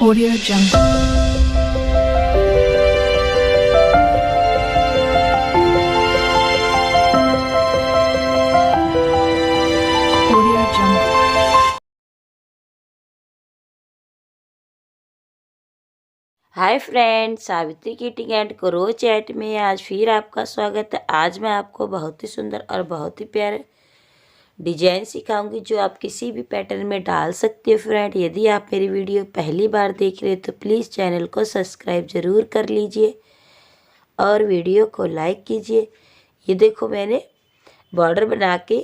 Audio Jungle. Audio Jungle. Hi friends, Savitri kiting and करो chat में आज फिर आपका स्वागत है। आज मैं आपको बहुत ही सुंदर और बहुत ही प्यारे डिजाइन सिखाऊंगी जो आप किसी भी पैटर्न में डाल सकते हो। फ्रेंड, यदि आप मेरी वीडियो पहली बार देख रहे हो तो प्लीज़ चैनल को सब्सक्राइब ज़रूर कर लीजिए और वीडियो को लाइक कीजिए। ये देखो, मैंने बॉर्डर बना के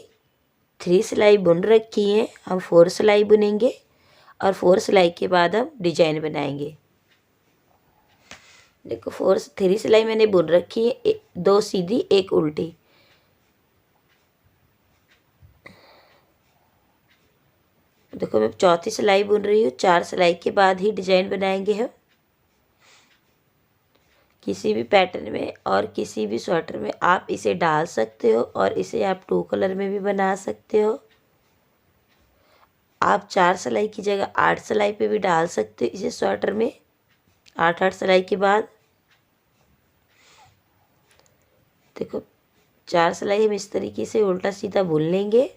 3 सिलाई बुन रखी है। हम 4 सिलाई बुनेंगे और 4 सिलाई के बाद हम डिजाइन बनाएंगे। देखो, 3 सिलाई मैंने बुन रखी है, 2 सीधी 1 उल्टी। देखो, मैं चौथी सिलाई बुन रही हूँ। 4 सिलाई के बाद ही डिजाइन बनाएंगे हम। किसी भी पैटर्न में और किसी भी स्वेटर में आप इसे डाल सकते हो और इसे आप 2 कलर में भी बना सकते हो। आप 4 सिलाई की जगह 8 सिलाई पे भी डाल सकते हो इसे स्वेटर में। 8 सिलाई के बाद देखो, 4 सिलाई हम इस तरीके से उल्टा सीधा बुन लेंगे।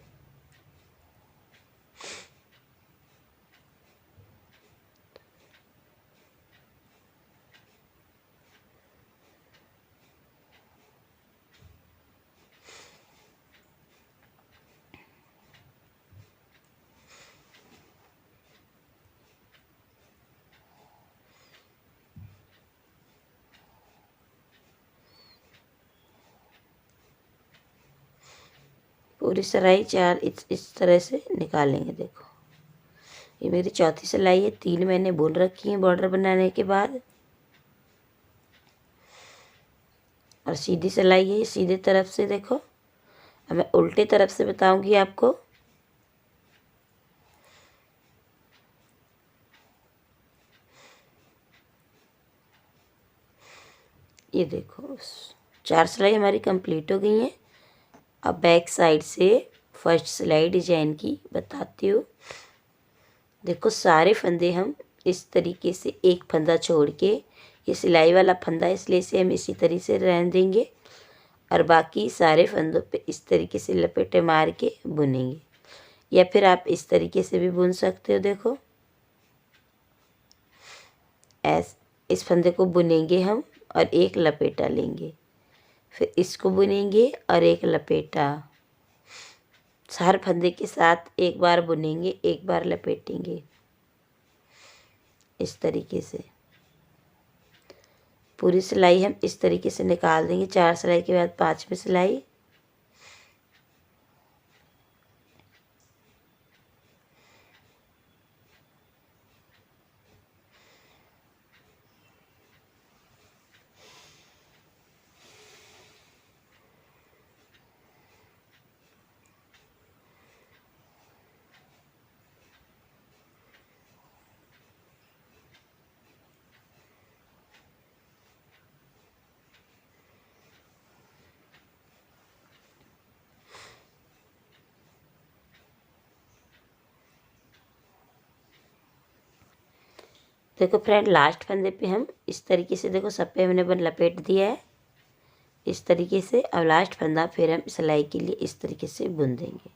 पूरी सिलाई 4 इस तरह से निकालेंगे। देखो, ये मेरी चौथी सिलाई है। 3 मैंने बुन रखी है बॉर्डर बनाने के बाद और सीधी सिलाई है सीधे तरफ से। देखो, अब मैं उल्टे तरफ से बताऊंगी आपको। ये देखो, 4 सिलाई हमारी कंप्लीट हो गई हैं। अब बैक साइड से फर्स्ट सिलाई डिजाइन की बताती हूँ। देखो, सारे फंदे हम इस तरीके से एक फंदा छोड़ के, ये सिलाई वाला फंदा इसलिए इसे हम इसी तरीके से रहने देंगे और बाकी सारे फंदों पे इस तरीके से लपेटे मार के बुनेंगे, या फिर आप इस तरीके से भी बुन सकते हो। देखो, इस फंदे को बुनेंगे हम और एक लपेटा लेंगे, फिर इसको बुनेंगे और एक लपेटा। हर फंदे के साथ एक बार बुनेंगे, एक बार लपेटेंगे। इस तरीके से पूरी सिलाई हम इस तरीके से निकाल देंगे। 4 सिलाई के बाद 5वीं सिलाई। देखो फ्रेंड, लास्ट फंदे पे हम इस तरीके से, देखो सब पे हमने बन लपेट दिया है इस तरीके से। अब लास्ट फंदा फिर हम सिलाई के लिए इस तरीके से बुन देंगे।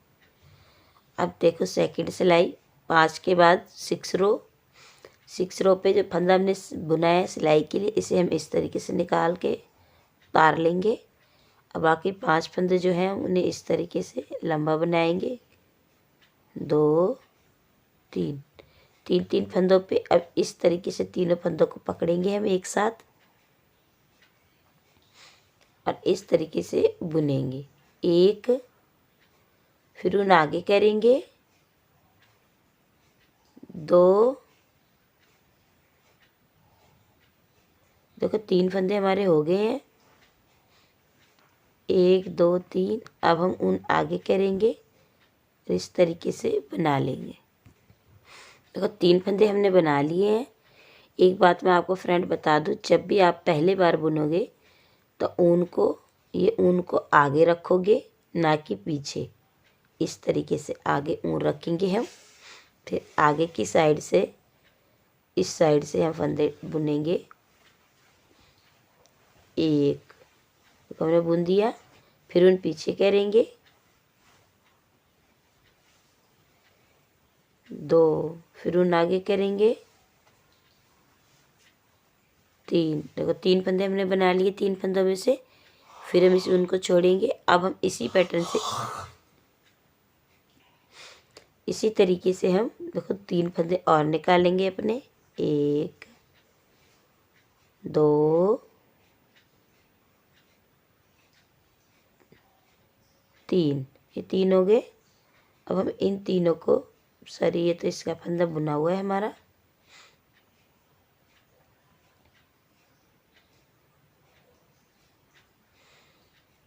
अब देखो, सेकंड सिलाई 5 के बाद 6 रो पे जो फंदा हमने बुनाया है सिलाई के लिए, इसे हम इस तरीके से निकाल के उतार लेंगे। अब बाकी 5 फंदे जो हैं उन्हें इस तरीके से लंबा बनाएंगे। 2 3 3 फंदों पे अब इस तरीके से तीनों फंदों को पकड़ेंगे हम एक साथ और इस तरीके से बुनेंगे। एक, फिर उन आगे करेंगे। 2, देखो 3 फंदे हमारे हो गए हैं। 1 2 3। अब हम उन आगे करेंगे, इस तरीके से बना लेंगे। देखो, 3 फंदे हमने बना लिए हैं। एक बात मैं आपको फ्रेंड बता दूं, जब भी आप पहली बार बुनोगे तो ऊन को आगे रखोगे, ना कि पीछे। इस तरीके से आगे ऊन रखेंगे हम। फिर आगे की साइड से इस साइड से हम फंदे बुनेंगे। एक तो हमने बुन दिया, फिर उन पीछे करेंगे 2, फिर उन आगे करेंगे 3। देखो 3 फंदे हमने बना लिए 3 फंदों में से, फिर हम उनको छोड़ेंगे। अब हम इसी पैटर्न से इसी तरीके से हम देखो 3 फंदे और निकालेंगे अपने। 1 2 3, ये 3 हो गए। अब हम इन तीनों को, सॉरी ये तो इसका फंदा बुना हुआ है हमारा,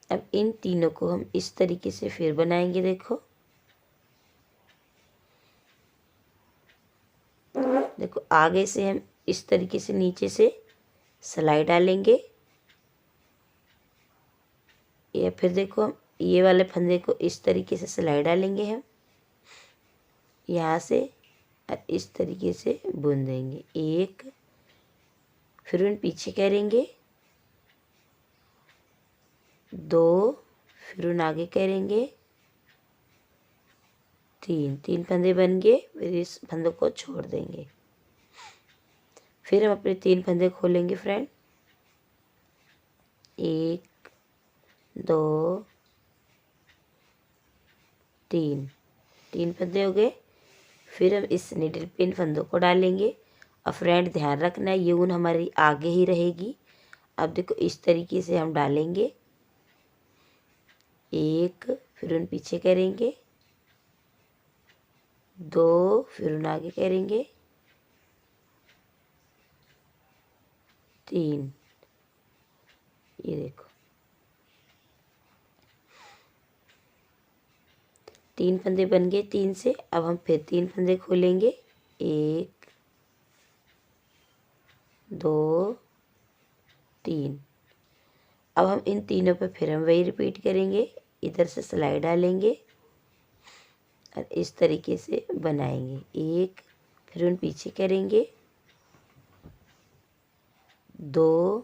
अब इन तीनों को हम इस तरीके से फिर बनाएंगे। देखो आगे से हम इस तरीके से नीचे से सिलाई डालेंगे, या फिर देखो हम ये वाले फंदे को इस तरीके से सिलाई डालेंगे हम यहाँ से, और इस तरीके से बुन देंगे। 1, फिर उन पीछे करेंगे 2, फिर उन आगे करेंगे 3 फंदे बन गए। फिर इस फंदों को छोड़ देंगे, फिर हम अपने 3 फंदे खोलेंगे फ्रेंड। 1 2 3 फंदे हो गए। फिर हम इस निडल पे इन फंदों को डालेंगे। और फ्रेंड ध्यान रखना है ये ऊन हमारी आगे ही रहेगी। अब देखो इस तरीके से हम डालेंगे 1, फिर उन पीछे करेंगे 2, फिर उन आगे करेंगे 3। ये देखो 3 फंदे बन गए 3 से। अब हम फिर 3 फंदे खोलेंगे। 1 2 3। अब हम इन तीनों पे फिर हम वही रिपीट करेंगे। इधर से सिलाई डालेंगे और इस तरीके से बनाएंगे। 1, फिर उन पीछे करेंगे 2,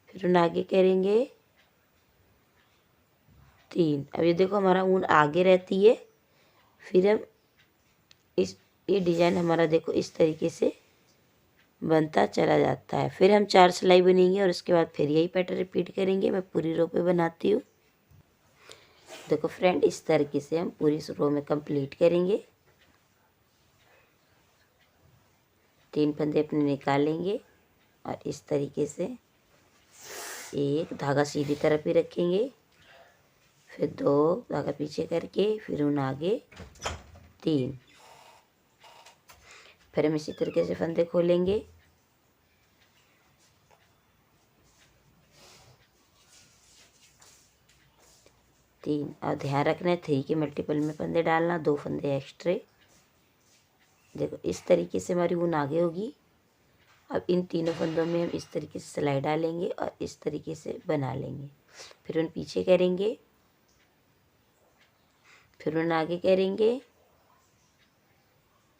फिर उन आगे करेंगे 3। अब ये देखो हमारा ऊन आगे रहती है। फिर हम ये डिजाइन हमारा देखो इस तरीके से बनता चला जाता है। फिर हम 4 सिलाई बनेंगे और उसके बाद फिर यही पैटर्न रिपीट करेंगे। मैं पूरी रो पे बनाती हूँ। देखो फ्रेंड इस तरीके से हम पूरी रो में कंप्लीट करेंगे। 3 फंदे अपने निकालेंगे और इस तरीके से एक धागा सीधी तरफ ही रखेंगे, फिर 2 धागा पीछे करके, फिर उन आगे 3। फिर हम इसी तरीके से फंदे खोलेंगे। और ध्यान रखना है 3 के मल्टीपल में फंदे डालना, 2 फंदे एक्स्ट्रा। देखो इस तरीके से हमारी ऊन आगे होगी। अब इन तीनों फंदों में हम इस तरीके से सिलाई डालेंगे और इस तरीके से बना लेंगे। फिर उन पीछे करेंगे, फिर उन आगे करेंगे।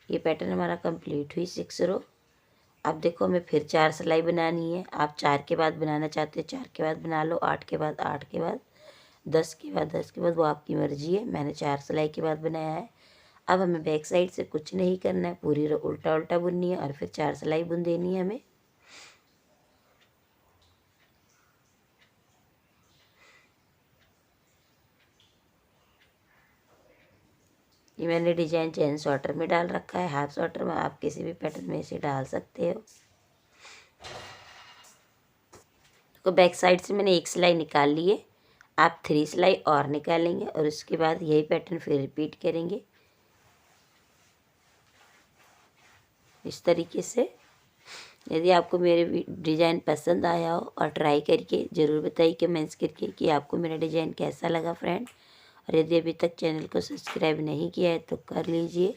ये पैटर्न हमारा कंप्लीट हुई 6 रो। अब देखो हमें फिर 4 सिलाई बनानी है। आप 4 के बाद बनाना चाहते हैं 4 के बाद बना लो, 8 के बाद 8 के बाद, 10 के बाद 10 के बाद, वो आपकी मर्जी है। मैंने 4 सिलाई के बाद बनाया है। अब हमें बैक साइड से कुछ नहीं करना है, पूरी रो उल्टा उल्टा बुननी है और फिर 4 सिलाई बुन देनी है हमें। ये मैंने डिजाइन चेन सॉर्टर में डाल रखा है, हाफ सॉर्टर में। आप किसी भी पैटर्न में इसे डाल सकते हो। तो बैक साइड से मैंने 1 सिलाई निकाल ली है। आप 3 सिलाई और निकालेंगे और उसके बाद यही पैटर्न फिर रिपीट करेंगे इस तरीके से। यदि आपको मेरे डिज़ाइन पसंद आया हो और ट्राई करके ज़रूर बताइए कमेंट्स करके कि आपको मेरा डिज़ाइन कैसा लगा फ्रेंड। और यदि अभी तक चैनल को सब्सक्राइब नहीं किया है तो कर लीजिए।